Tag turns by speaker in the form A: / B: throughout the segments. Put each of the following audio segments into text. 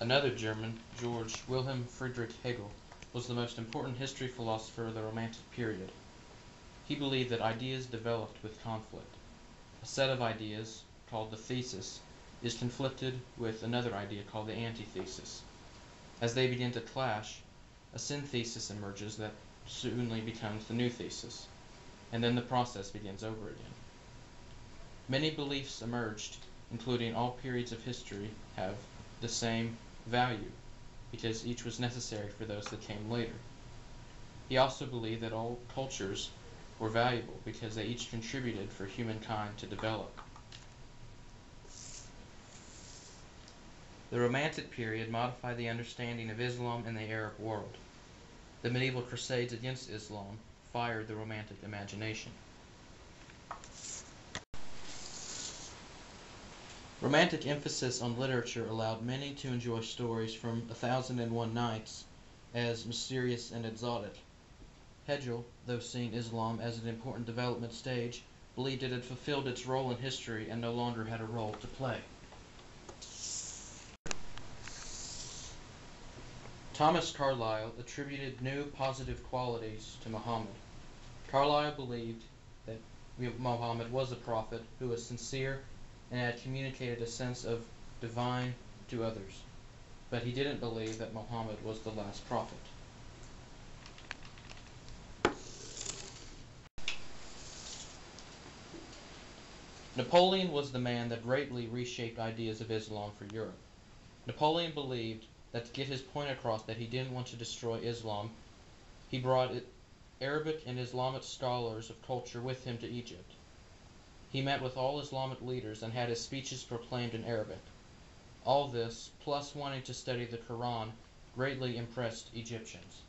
A: Another German, Georg Wilhelm Friedrich Hegel, was the most important history philosopher of the Romantic period. He believed that ideas developed with conflict. A set of ideas, called the thesis, is conflicted with another idea called the antithesis. As they begin to clash, a synthesis emerges that soonly becomes the new thesis, and then the process begins over again. Many beliefs emerged, including all periods of history, have the same value, because each was necessary for those that came later. He also believed that all cultures were valuable because they each contributed for humankind to develop. The Romantic period modified the understanding of Islam in the Arab world. The medieval crusades against Islam fired the Romantic imagination. Romantic emphasis on literature allowed many to enjoy stories from A Thousand and One Nights as mysterious and exotic. Hegel, though seeing Islam as an important development stage, believed it had fulfilled its role in history and no longer had a role to play. Thomas Carlyle attributed new positive qualities to Muhammad. Carlyle believed that Muhammad was a prophet who was sincere and had communicated a sense of divine to others, but he didn't believe that Muhammad was the last prophet. Napoleon was the man that greatly reshaped ideas of Islam for Europe. Napoleon believed that to get his point across that he didn't want to destroy Islam, he brought Arabic and Islamic scholars of culture with him to Egypt. He met with all Islamic leaders and had his speeches proclaimed in Arabic. All this, plus wanting to study the Quran, greatly impressed Egyptians.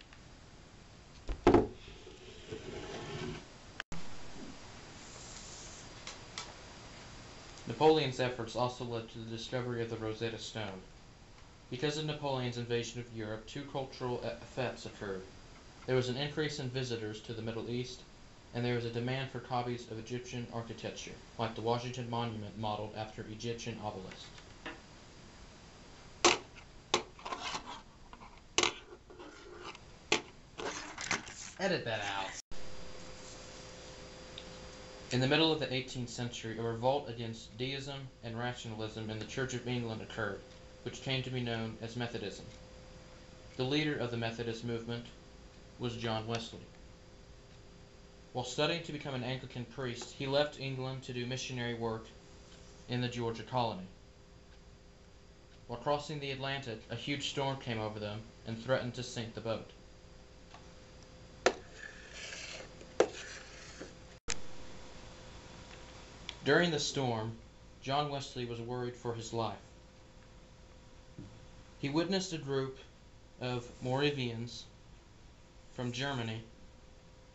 A: Napoleon's efforts also led to the discovery of the Rosetta Stone. Because of Napoleon's invasion of Europe, two cultural effects occurred. There was an increase in visitors to the Middle East, and there was a demand for copies of Egyptian architecture, like the Washington Monument modeled after Egyptian obelisks. Edit that out. In the middle of the 18th century, a revolt against deism and rationalism in the Church of England occurred, which came to be known as Methodism. The leader of the Methodist movement was John Wesley. While studying to become an Anglican priest, he left England to do missionary work in the Georgia colony. While crossing the Atlantic, a huge storm came over them and threatened to sink the boat. During the storm, John Wesley was worried for his life. He witnessed a group of Moravians from Germany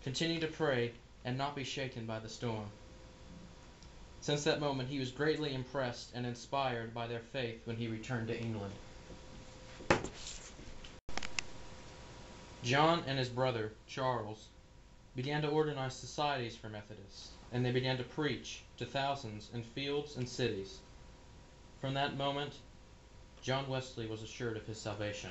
A: continue to pray and not be shaken by the storm. Since that moment, he was greatly impressed and inspired by their faith when he returned to England. John and his brother, Charles, began to organize societies for Methodists, and they began to preach to thousands in fields and cities. From that moment, John Wesley was assured of his salvation.